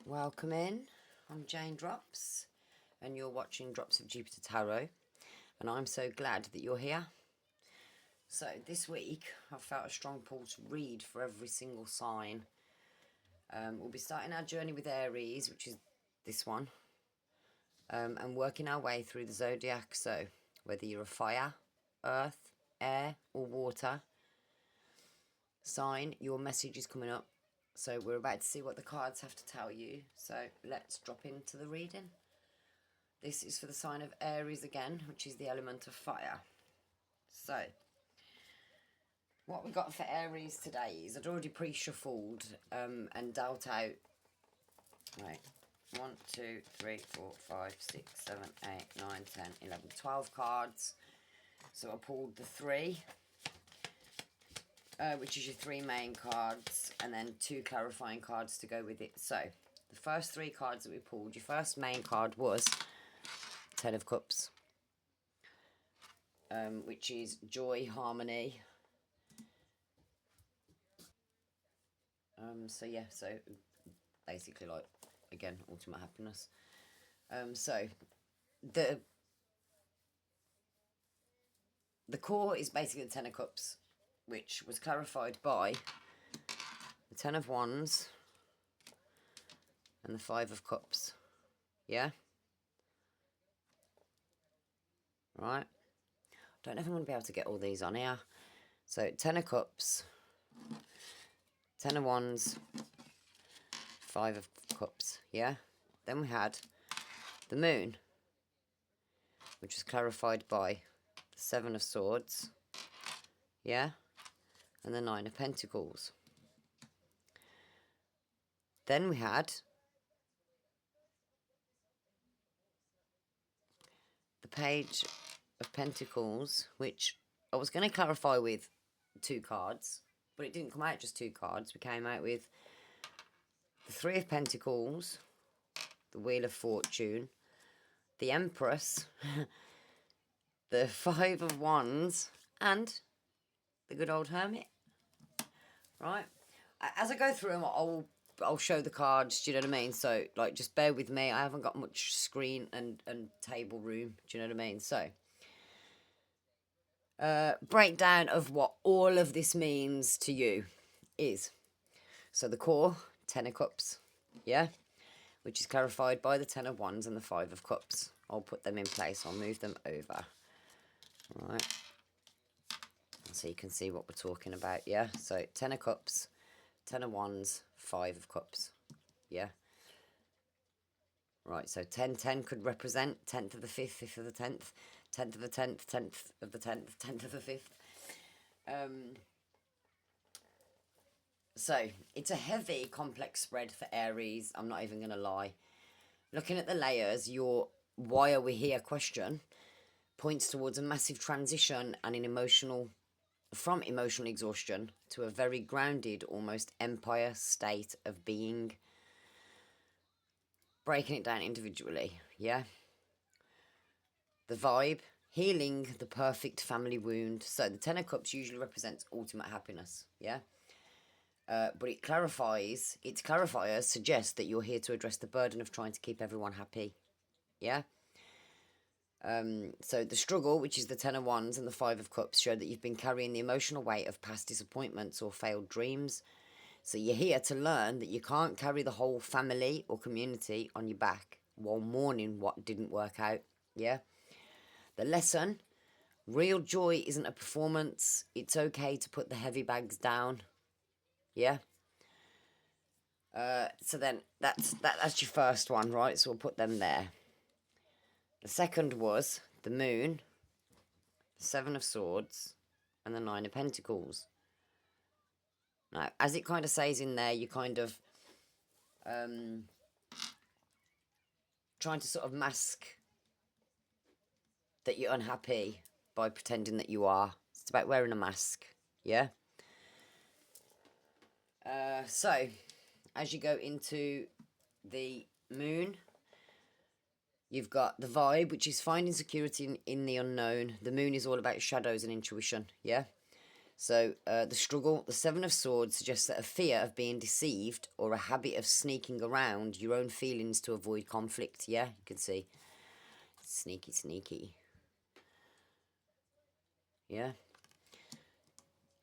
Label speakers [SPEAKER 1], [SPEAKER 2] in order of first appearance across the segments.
[SPEAKER 1] Welcome in. I'm Jane Drops, and you're watching Drops of Jupiter Tarot, and I'm so glad that you're here. So this week, I felt a strong pull to read for every single sign. We'll be starting our journey with Aries, which is this one, and working our way through the zodiac. So whether you're a fire, earth, air, or water sign, your message is coming up. So we're about to see what the cards have to tell you. So let's drop into the reading. This is for the sign of Aries again, which is the element of fire. So what we got for Aries today is I'd already pre-shuffled and dealt out, right, 1, 2, 3, 4, 5, 6, 7, 8, 9, 10, 11, 12 cards. So I pulled the 3. Which is your 3 main cards, and then 2 clarifying cards to go with it. So, the first 3 cards that we pulled, your first main card was 10 of Cups, which is joy, harmony. So basically, like, again, ultimate happiness. So, the core is basically the 10 of Cups, which was clarified by the 10 of Wands and the 5 of Cups. Yeah? Right? Don't know if I'm going to be able to get all these on here. So, 10 of Cups, 10 of Wands, 5 of Cups. Yeah? Then we had the Moon, which was clarified by the 7 of Swords. Yeah? And the 9 of Pentacles. Then we had the Page of Pentacles, which I was going to clarify with 2 cards, but it didn't come out just 2 cards. We came out with the 3 of Pentacles, the Wheel of Fortune, the Empress, the 5 of Wands, and the good old Hermit. Right? As I go through them, I'll show the cards, do you know what I mean? So, like, just bear with me. I haven't got much screen and table room, do you know what I mean? So, breakdown of what all of this means to you is. So, the core, 10 of Cups, yeah? Which is clarified by the 10 of Wands and the 5 of Cups. I'll put them in place. I'll move them over. All right. So you can see what we're talking about, yeah? So 10 of Cups, 10 of Wands, 5 of Cups, yeah? Right, so 10, 10 could represent 10th of the 5th, 5th of the 10th, 10th of the 10th, 10th of the 10th, 10th of the 5th. So it's a heavy, complex spread for Aries, I'm not even going to lie. Looking at the layers, your why are we here question points towards a massive transition and from emotional exhaustion to a very grounded, almost empire state of being. Breaking it down individually, yeah? The vibe, healing the perfect family wound. So the 10 of Cups usually represents ultimate happiness, yeah? But its clarifiers suggest that you're here to address the burden of trying to keep everyone happy, yeah? So the struggle, which is the 10 of Wands and the 5 of Cups, show that you've been carrying the emotional weight of past disappointments or failed dreams. So you're here to learn that you can't carry the whole family or community on your back while mourning what didn't work out, yeah? The lesson, real joy isn't a performance. It's okay to put the heavy bags down, yeah? So then that's your first one, right? So we'll put them there. The second was the Moon, the 7 of Swords, and the 9 of Pentacles. Now, as it kind of says in there, you kind of trying to sort of mask that you're unhappy by pretending that you are. It's about wearing a mask, yeah? So, as you go into the Moon, you've got the vibe, which is finding security in the unknown. The Moon is all about shadows and intuition, yeah? So the struggle, the Seven of Swords suggests that a fear of being deceived or a habit of sneaking around your own feelings to avoid conflict. Yeah, you can see. Sneaky, sneaky. Yeah.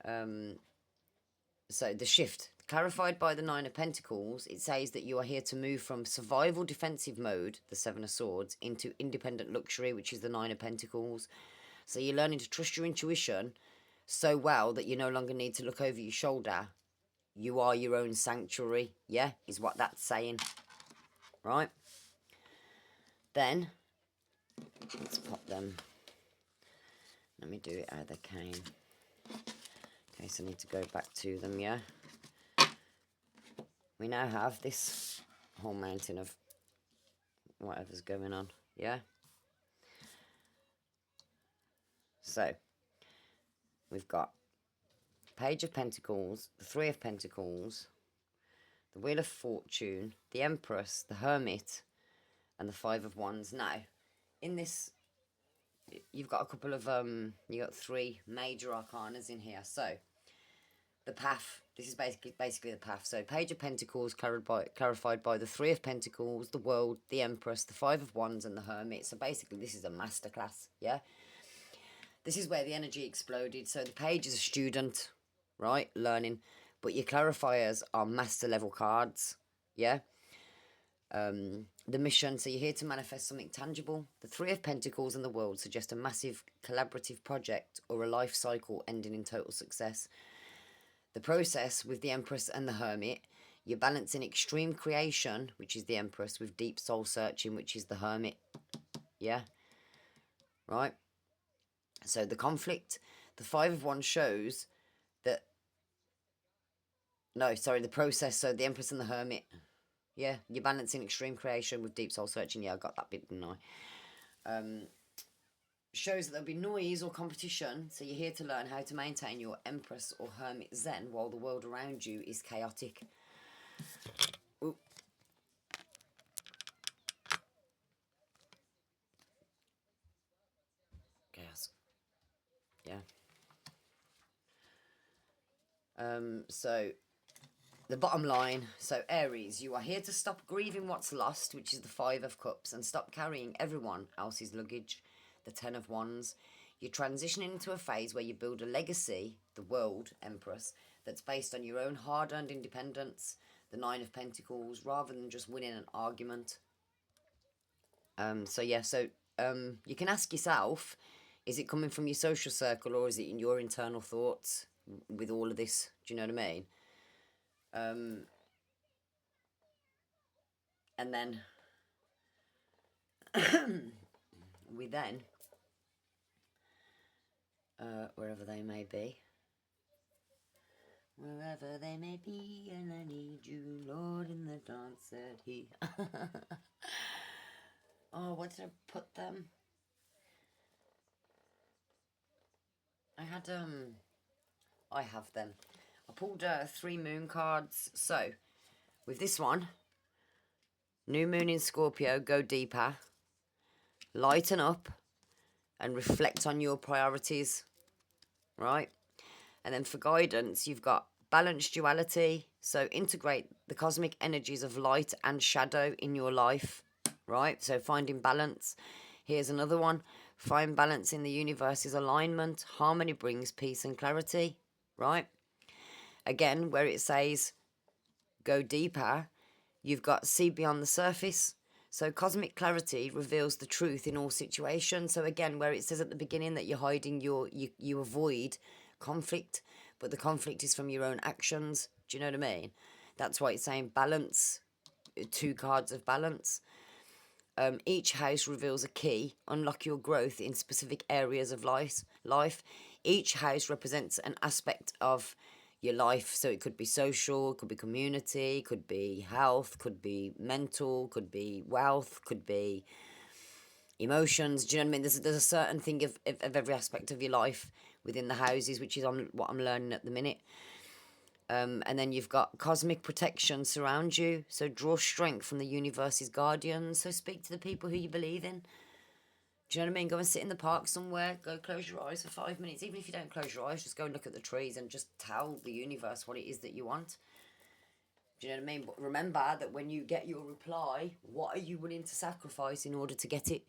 [SPEAKER 1] So the shift, clarified by the Nine of Pentacles, it says that you are here to move from survival defensive mode, the Seven of Swords, into independent luxury, which is the Nine of Pentacles. So you're learning to trust your intuition so well that you no longer need to look over your shoulder. You are your own sanctuary, yeah, is what that's saying, right? Then, let's pop them. Let me do it how they came. Okay, so I need to go back to them, yeah? We now have this whole mountain of whatever's going on, yeah? So, we've got Page of Pentacles, the Three of Pentacles, the Wheel of Fortune, the Empress, the Hermit, and the Five of Wands. Now, in this, you've got a couple of, you got three major arcanas in here. So, the path, this is basically the path. So, Page of Pentacles clarified by the Three of Pentacles, the World, the Empress, the Five of Wands, and the Hermit. So, basically, this is a masterclass, yeah? This is where the energy exploded. So, the Page is a student, right, learning, but your clarifiers are master level cards, yeah? The mission, so you're here to manifest something tangible. The Three of Pentacles and the World suggest a massive collaborative project or a life cycle ending in total success. The process with the Empress and the Hermit, you're balancing extreme creation, which is the Empress, with deep soul searching, which is the Hermit, yeah? Right? So the conflict, the Five of Wands shows that, no, sorry, the process, so the Empress and the Hermit, yeah, you're balancing extreme creation with deep soul searching. Yeah, I got that bit, didn't I? Shows that there'll be noise or competition, so you're here to learn how to maintain your Empress or Hermit Zen while the world around you is chaotic. Ooh. Chaos. Yeah. So the bottom line, so Aries, you are here to stop grieving what's lost, which is the Five of Cups, and stop carrying everyone else's luggage, the Ten of Wands. You're transitioning into a phase where you build a legacy, the World Empress, that's based on your own hard-earned independence, the Nine of Pentacles, rather than just winning an argument. So yeah, so you can ask yourself, is it coming from your social circle or is it in your internal thoughts with all of this? Do you know what I mean? And then we then, wherever they may be, wherever they may be, and I need you, Lord, in the dance that he. Oh, what did I put them? I had I have them. I pulled 3 moon cards. So with this one, new moon in Scorpio, go deeper, lighten up, and reflect on your priorities, right? And then for guidance, you've got balanced duality. So integrate the cosmic energies of light and shadow in your life, right? So finding balance. Here's another one. Find balance in the universe's alignment. Harmony brings peace and clarity, right? Again, where it says go deeper, you've got see beyond the surface. So cosmic clarity reveals the truth in all situations. So again, where it says at the beginning that you're hiding you avoid conflict, but the conflict is from your own actions. Do you know what I mean? That's why it's saying balance, 2 cards of balance. Each house reveals a key. Unlock your growth in specific areas of life. Each house represents an aspect of your life. So it could be social, could be community, could be health, could be mental, could be wealth, could be emotions. Do you know what I mean? There's a certain thing of every aspect of your life within the houses, which is what I'm learning at the minute. And then you've got cosmic protection surround you. So draw strength from the universe's guardians. So speak to the people who you believe in. Do you know what I mean? Go and sit in the park somewhere. Go close your eyes for 5 minutes. Even if you don't close your eyes, just go and look at the trees and just tell the universe what it is that you want. Do you know what I mean? But remember that when you get your reply, what are you willing to sacrifice in order to get it?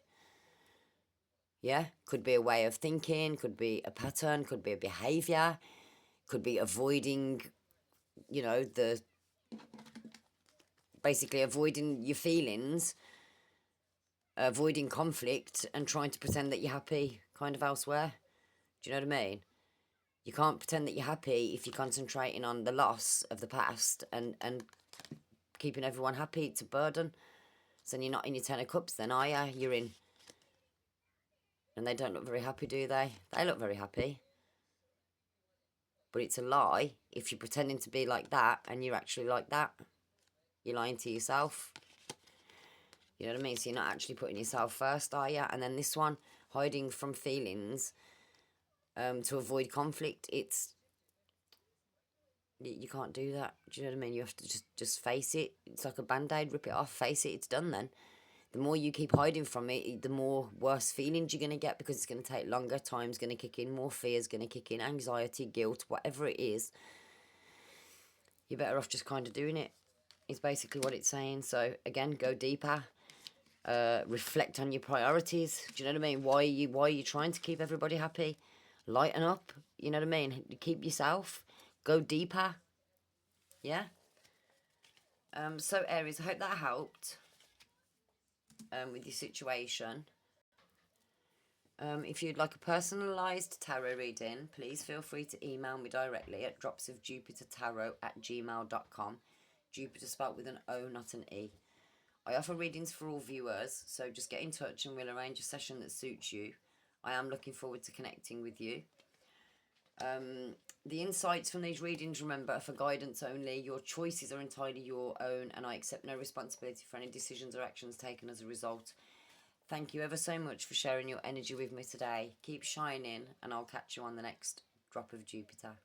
[SPEAKER 1] Yeah? Could be a way of thinking, could be a pattern, could be a behaviour, could be avoiding, the basically avoiding your feelings, avoiding conflict, and trying to pretend that you're happy kind of elsewhere. Do you know what I mean? You can't pretend that you're happy if you're concentrating on the loss of the past and keeping everyone happy. It's a burden. So then you're not in your Ten of Cups then, are you? You're in. And they don't look very happy, do they? They look very happy. But it's a lie if you're pretending to be like that and you're actually like that. You're lying to yourself. You know what I mean? So you're not actually putting yourself first, are you? And then this one, hiding from feelings to avoid conflict. You can't do that. Do you know what I mean? You have to just face it. It's like a band-aid. Rip it off, face it. It's done then. The more you keep hiding from it, the more worse feelings you're going to get, because it's going to take longer. Time's going to kick in. More fear's going to kick in. Anxiety, guilt, whatever it is. You're better off just kind of doing it. It's basically what it's saying. So, again, go deeper. Reflect on your priorities. Do you know what I mean? Why are you trying to keep everybody happy? Lighten up. You know what I mean? Keep yourself. Go deeper. Yeah? So, Aries, I hope that helped with your situation. If you'd like a personalised tarot reading, please feel free to email me directly at dropsofjupitertarot@gmail.com. Jupiter spelled with an O, not an E. I offer readings for all viewers, so just get in touch and we'll arrange a session that suits you. I am looking forward to connecting with you. The insights from these readings, remember, are for guidance only. Your choices are entirely your own, and I accept no responsibility for any decisions or actions taken as a result. Thank you ever so much for sharing your energy with me today. Keep shining, and I'll catch you on the next Drop of Jupiter.